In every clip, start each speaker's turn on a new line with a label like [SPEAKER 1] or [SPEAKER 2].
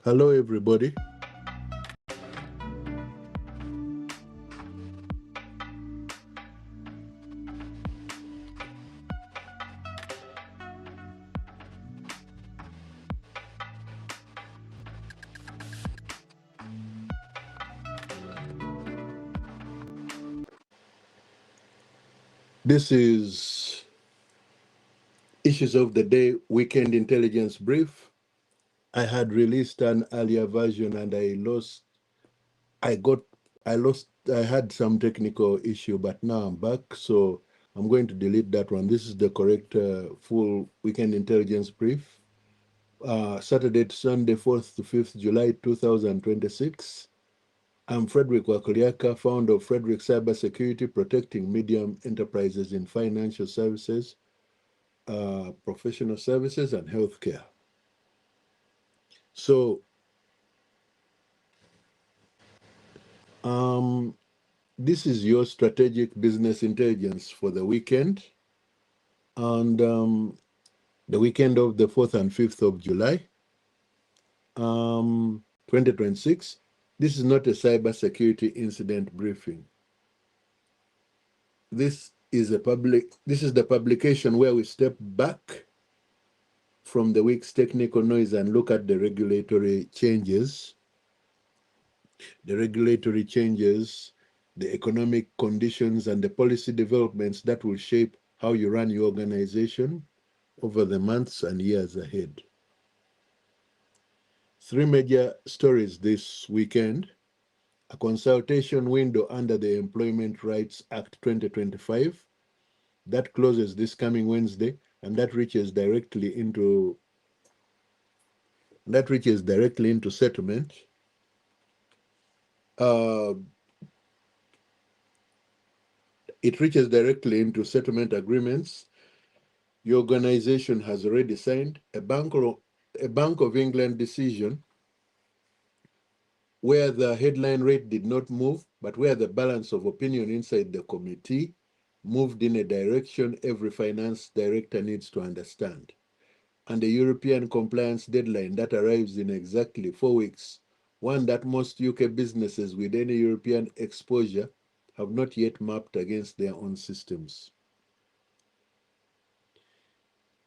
[SPEAKER 1] Hello, everybody. This is Issues of the Day Weekend Intelligence Brief. I had released an earlier version and I had some technical issue, but now I'm back, so I'm going to delete that one. This is the correct full Weekend Intelligence Brief. Saturday to Sunday, 4th to 5th July 2026. I'm Frederick Wakulyaka, founder of Frederick Cybersecurity, protecting medium enterprises in financial services, professional services, and healthcare. So, this is your strategic business intelligence for the weekend, and the weekend of the 4th and 5th of July, 2026. This is not a cybersecurity incident briefing. This is the publication where we step back from the week's technical noise and look at the regulatory changes, the economic conditions, and the policy developments that will shape how you run your organization over the months and years ahead. Three major stories this weekend: a consultation window under the Employment Rights Act 2025 that closes this coming Wednesday, and that reaches directly into settlement. It reaches directly into settlement agreements. Your organization has already signed a Bank of England decision where the headline rate did not move, but where the balance of opinion inside the committee moved in a direction every finance director needs to understand. And a European compliance deadline that arrives in exactly 4 weeks, one that most UK businesses with any European exposure have not yet mapped against their own systems.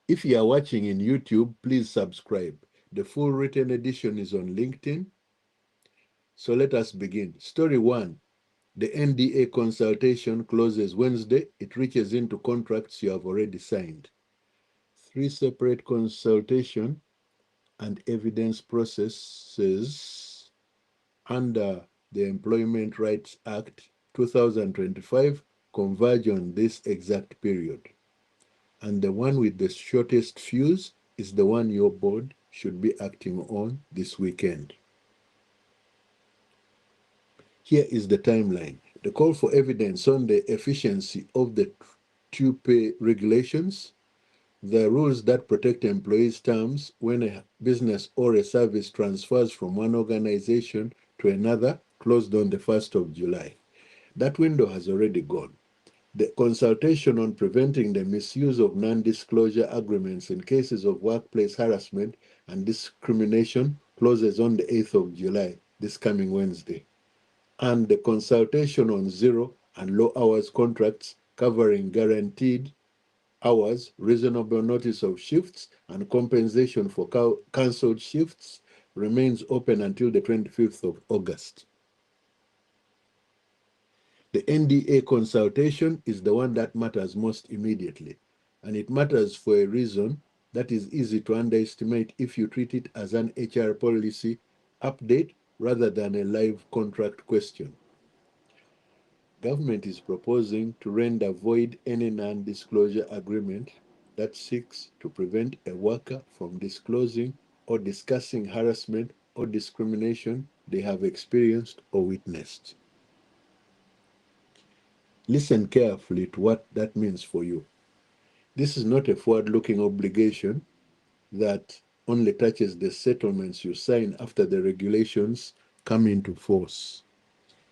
[SPEAKER 1] If you are watching in YouTube, please subscribe. The full written edition is on LinkedIn. So let us begin. Story 1. The NDA consultation closes Wednesday. It reaches into contracts you have already signed. 3 separate consultation and evidence processes under the Employment Rights Act 2025 converge on this exact period. And the one with the shortest fuse is the one your board should be acting on this weekend. Here is the timeline. The call for evidence on the efficiency of the two-pay regulations, the rules that protect employees' terms when a business or a service transfers from one organization to another, closed on the 1st of July. That window has already gone. The consultation on preventing the misuse of non-disclosure agreements in cases of workplace harassment and discrimination closes on the 8th of July, this coming Wednesday. And the consultation on zero and low hours contracts covering guaranteed hours, reasonable notice of shifts, and compensation for cancelled shifts remains open until the 25th of August. The NDA consultation is the one that matters most immediately, and it matters for a reason that is easy to underestimate if you treat it as an HR policy update rather than a live contract question. Government is proposing to render void any non-disclosure agreement that seeks to prevent a worker from disclosing or discussing harassment or discrimination they have experienced or witnessed. Listen carefully to what that means for you. This is not a forward-looking obligation that only touches the settlements you sign after the regulations come into force.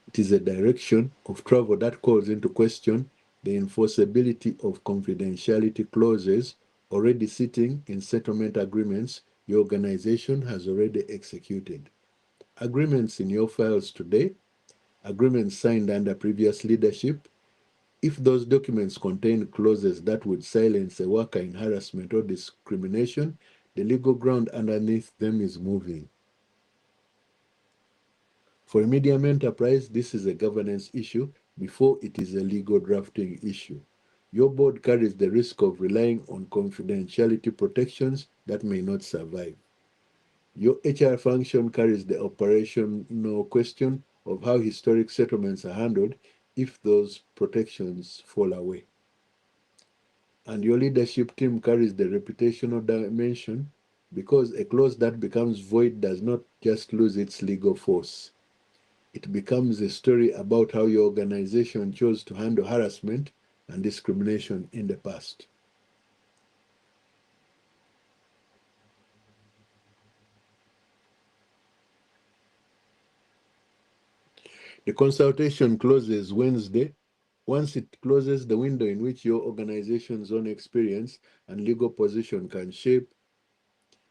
[SPEAKER 1] It is a direction of travel that calls into question the enforceability of confidentiality clauses already sitting in settlement agreements your organization has already executed. Agreements in your files today, agreements signed under previous leadership, if those documents contain clauses that would silence a worker in harassment or discrimination, the legal ground underneath them is moving. For a medium enterprise, this is a governance issue before it is a legal drafting issue. Your board carries the risk of relying on confidentiality protections that may not survive. Your HR function carries the operational question of how historic settlements are handled if those protections fall away. And your leadership team carries the reputational dimension because a clause that becomes void does not just lose its legal force. It becomes a story about how your organization chose to handle harassment and discrimination in the past. The consultation closes Wednesday. Once it closes, the window in which your organization's own experience and legal position can shape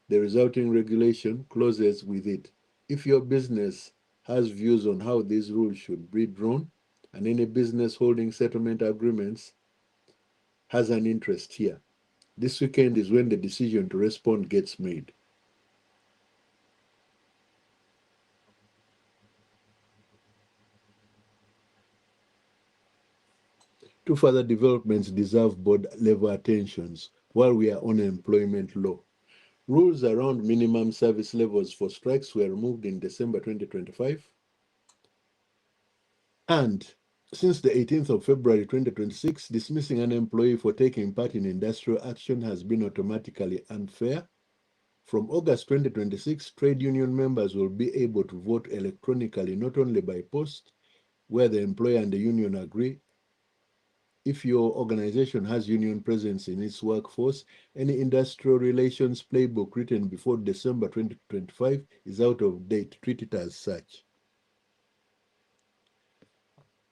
[SPEAKER 1] the resulting regulation closes with it. If your business has views on how these rules should be drawn, and any business holding settlement agreements has an interest here, this weekend is when the decision to respond gets made. Two further developments deserve board level attentions while we are on employment law. Rules around minimum service levels for strikes were removed in December 2025. And since the 18th of February 2026, dismissing an employee for taking part in industrial action has been automatically unfair. From August 2026, trade union members will be able to vote electronically, not only by post, where the employer and the union agree. If your organization has union presence in its workforce, any industrial relations playbook written before December 2025 is out of date. Treat it as such.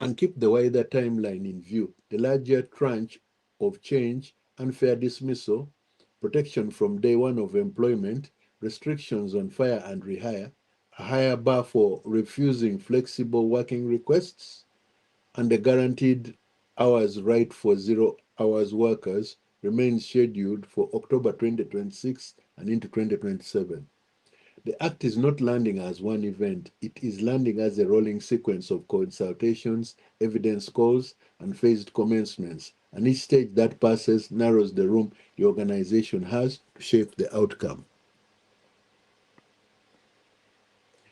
[SPEAKER 1] And keep the wider timeline in view. The larger tranche of change, unfair dismissal, protection from day one of employment, restrictions on fire and rehire, a higher bar for refusing flexible working requests, and the guaranteed hours right for 0 hours workers remains scheduled for October 2026 and into 2027. The Act is not landing as one event, it is landing as a rolling sequence of consultations, evidence calls, and phased commencements, and each stage that passes narrows the room the organization has to shape the outcome.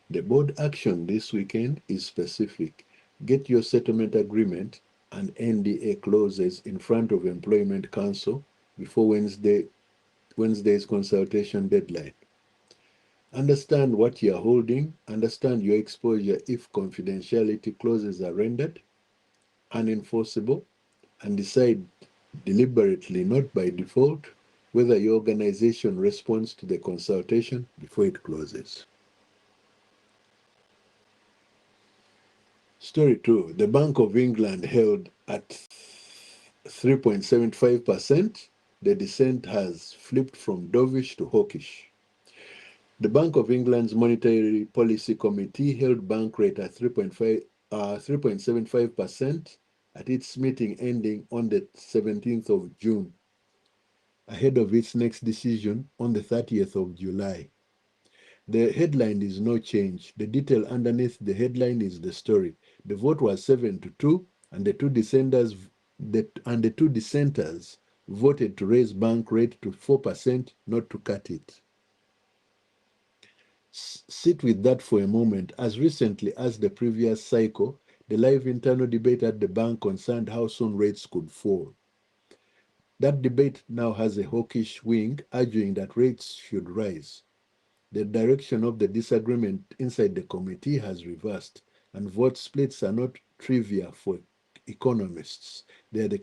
[SPEAKER 1] The board action this weekend is specific. Get your settlement agreement and NDA clauses in front of Employment Council before Wednesday's consultation deadline. Understand what you are holding, understand your exposure if confidentiality clauses are rendered unenforceable, and decide deliberately, not by default, whether your organization responds to the consultation before it closes. Story 2. The Bank of England held at 3.75%. The descent has flipped from dovish to hawkish. The Bank of England's Monetary Policy Committee held bank rate at 3.75% at its meeting ending on the 17th of June, ahead of its next decision on the 30th of July. The headline is no change. The detail underneath the headline is the story. The vote was 7-2, and the two dissenters voted to raise bank rate to 4%, not to cut it. Sit with that for a moment. As recently as the previous cycle, the live internal debate at the bank concerned how soon rates could fall. That debate now has a hawkish wing, arguing that rates should rise. The direction of the disagreement inside the committee has reversed, and vote splits are not trivia for economists. They are the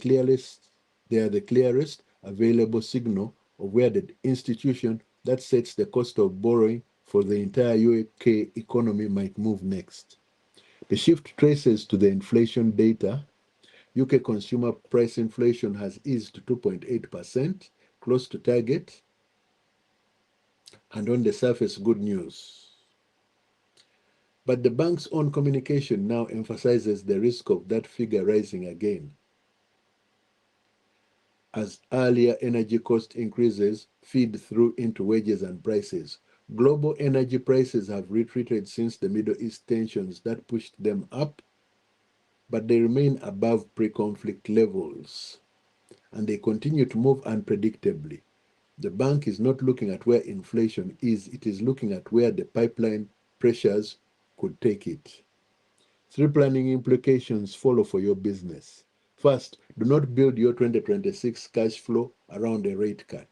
[SPEAKER 1] clearest available signal of where the institution that sets the cost of borrowing for the entire UK economy might move next. The shift traces to the inflation data. UK consumer price inflation has eased to 2.8%, close to target, and on the surface good news. But the bank's own communication now emphasizes the risk of that figure rising again, as earlier energy cost increases feed through into wages and prices. Global energy prices have retreated since the Middle East tensions that pushed them up, but they remain above pre-conflict levels, and they continue to move unpredictably. The bank is not looking at where inflation is, it is looking at where the pipeline pressures could take it. Three planning implications follow for your business. First, do not build your 2026 cash flow around a rate cut.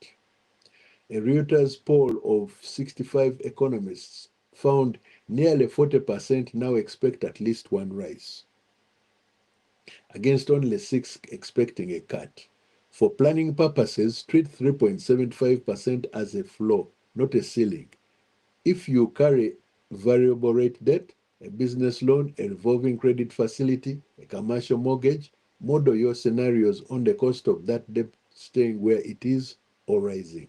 [SPEAKER 1] A Reuters poll of 65 economists found nearly 40% now expect at least one rise, against only 6 expecting a cut. For planning purposes, treat 3.75% as a floor, not a ceiling. If you carry variable rate debt, a business loan, a revolving credit facility, a commercial mortgage, model your scenarios on the cost of that debt staying where it is or rising.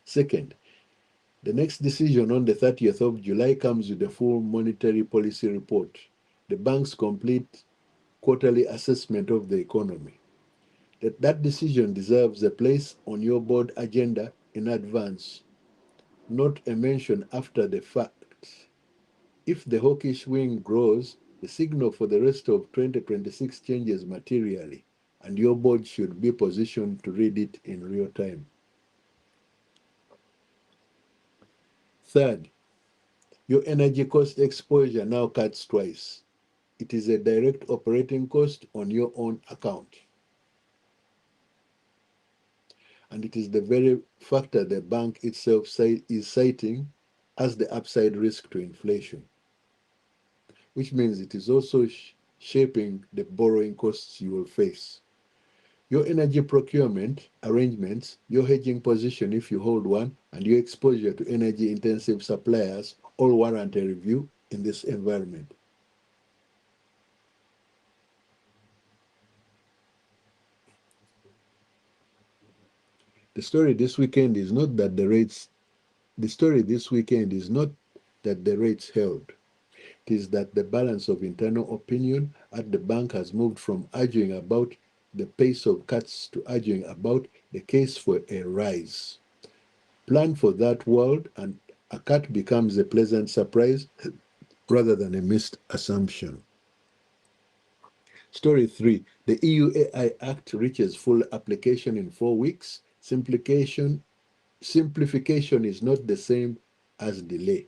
[SPEAKER 1] Second, the next decision on the 30th of July comes with the full monetary policy report, the bank's complete quarterly assessment of the economy. That decision deserves a place on your board agenda in advance, not a mention after the fact. If the hawkish wing grows, the signal for the rest of 2026 changes materially, and your board should be positioned to read it in real time. Third, your energy cost exposure now cuts twice. It is a direct operating cost on your own account, and it is the very factor the bank itself is citing as the upside risk to inflation, which means it is also shaping the borrowing costs you will face. Your energy procurement arrangements, your hedging position if you hold one, and your exposure to energy intensive suppliers all warrant a review in this environment. The story this weekend is not that the story this weekend is not that the rates held. It is that the balance of internal opinion at the bank has moved from arguing about the pace of cuts to arguing about the case for a rise. Plan for that world, and a cut becomes a pleasant surprise rather than a missed assumption. Story 3. The EU AI Act reaches full application in 4 weeks. Simplification is not the same as delay.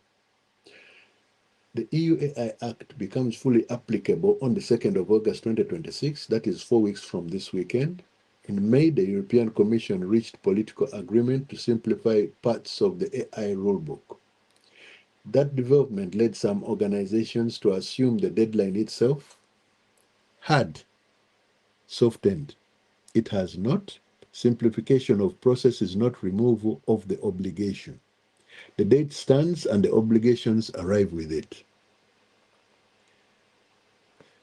[SPEAKER 1] The EU AI Act becomes fully applicable on the 2nd of August 2026, that is 4 weeks from this weekend. In May, the European Commission reached political agreement to simplify parts of the AI rulebook. That development led some organizations to assume the deadline itself had softened. It has not. Simplification of process is not removal of the obligation. The date stands and the obligations arrive with it.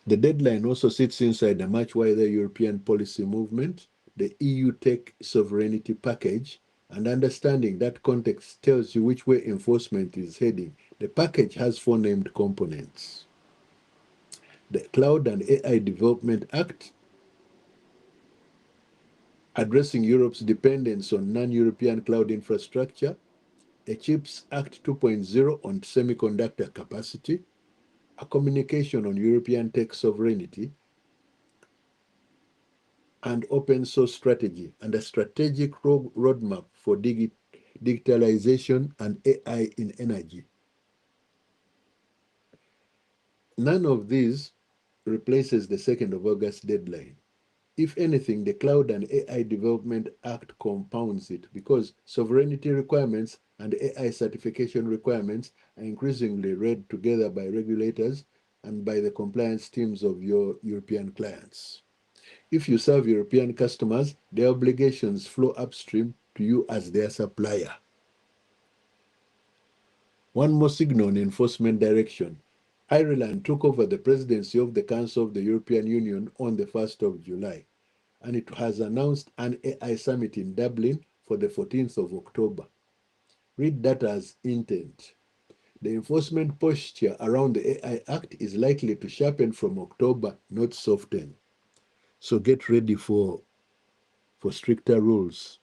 [SPEAKER 1] The deadline also sits inside a much wider European policy movement, the EU Tech Sovereignty Package, and understanding that context tells you which way enforcement is heading. The package has 4 named components: the Cloud and AI Development Act, addressing Europe's dependence on non-European cloud infrastructure, a CHIPS Act 2.0 on semiconductor capacity, a communication on European tech sovereignty, and open source strategy, and a strategic roadmap for digitalization and AI in energy. None of these replaces the 2nd of August deadline. If anything, the Cloud and AI Development Act compounds it because sovereignty requirements and AI certification requirements are increasingly read together by regulators and by the compliance teams of your European clients. If you serve European customers, their obligations flow upstream to you as their supplier. One more signal on enforcement direction. Ireland took over the presidency of the Council of the European Union on the 1st of July, and it has announced an AI summit in Dublin for the 14th of October. Read that as intent. The enforcement posture around the AI Act is likely to sharpen from October, not soften. So get ready for stricter rules.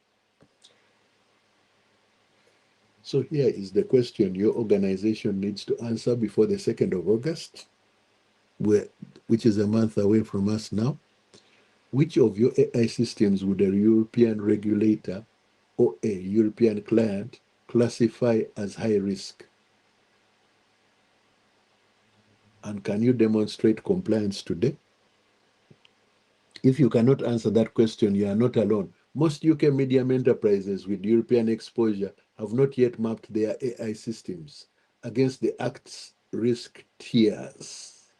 [SPEAKER 1] So here is the question your organization needs to answer before the 2nd of August, which is a month away from us now. Which of your AI systems would a European regulator or a European client classify as high risk? And can you demonstrate compliance today? If you cannot answer that question, you are not alone. Most UK medium enterprises with European exposure have not yet mapped their AI systems against the Act's risk tiers.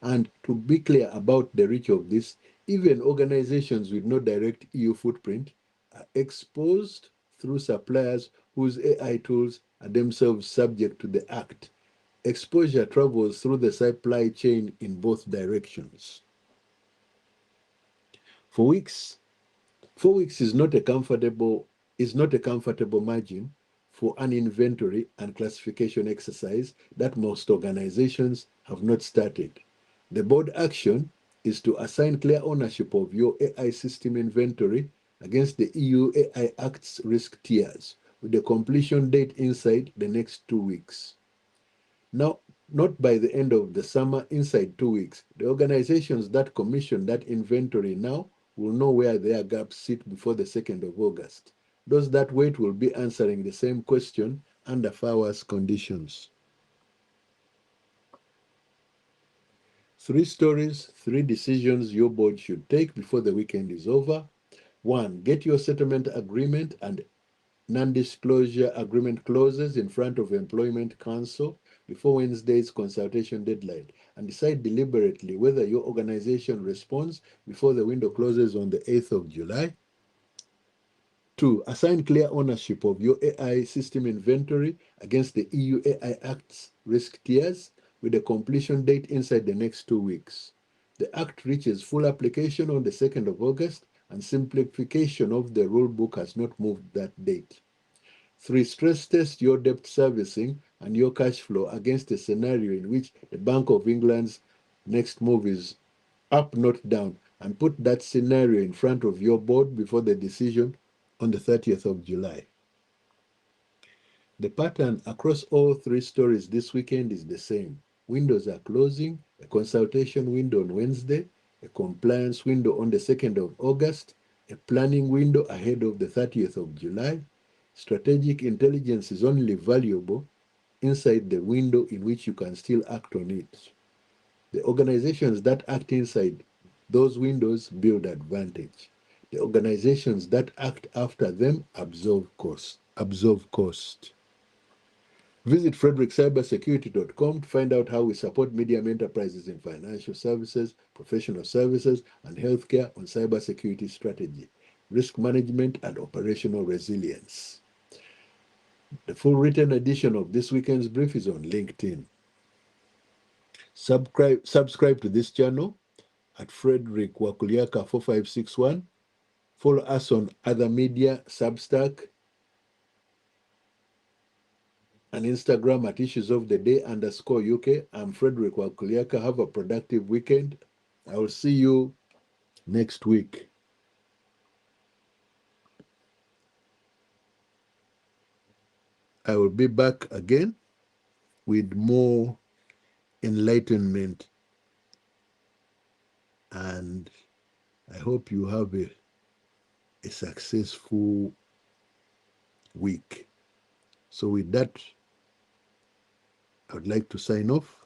[SPEAKER 1] And to be clear about the reach of this, even organizations with no direct EU footprint are exposed through suppliers whose AI tools are themselves subject to the Act. Exposure travels through the supply chain in both directions. For weeks, 4 weeks is not a comfortable margin for an inventory and classification exercise that most organizations have not started. The board action is to assign clear ownership of your AI system inventory against the EU AI Act's risk tiers, with the completion date inside the next 2 weeks. Now, not by the end of the summer, inside 2 weeks. The organizations that commission that inventory now will know where their gaps sit before the 2nd of August. Those that wait will be answering the same question under FAWA's conditions. 3 stories, 3 decisions your board should take before the weekend is over. 1, get your settlement agreement and non-disclosure agreement clauses in front of Employment Council before Wednesday's consultation deadline, and decide deliberately whether your organization responds before the window closes on the 8th of July. 2, assign clear ownership of your AI system inventory against the EU AI Act's risk tiers with a completion date inside the next 2 weeks. The Act reaches full application on the 2nd of August, and simplification of the rulebook has not moved that date. 3, stress test your debt servicing and your cash flow against a scenario in which the Bank of England's next move is up, not down, and put that scenario in front of your board before the decision on the 30th of July. The pattern across all 3 stories this weekend is the same. Windows are closing, a consultation window on Wednesday, a compliance window on the 2nd of August, a planning window ahead of the 30th of July. Strategic intelligence is only valuable inside the window in which you can still act on it. The organizations that act inside those windows build advantage. The organizations that act after them absorb cost. Visit frederickcybersecurity.com to find out how we support medium enterprises in financial services, professional services, and healthcare on cybersecurity strategy, risk management, and operational resilience. The full written edition of this weekend's brief is on LinkedIn. Subscribe to this channel at Frederick Wakulyaka 4561. Follow us on other media, Substack, and Instagram at issuesoftheday_UK. I'm Frederick Wakulyaka. Have a productive weekend. I will see you next week. I will be back again with more enlightenment, and I hope you have a successful week. So with that, I would like to sign off.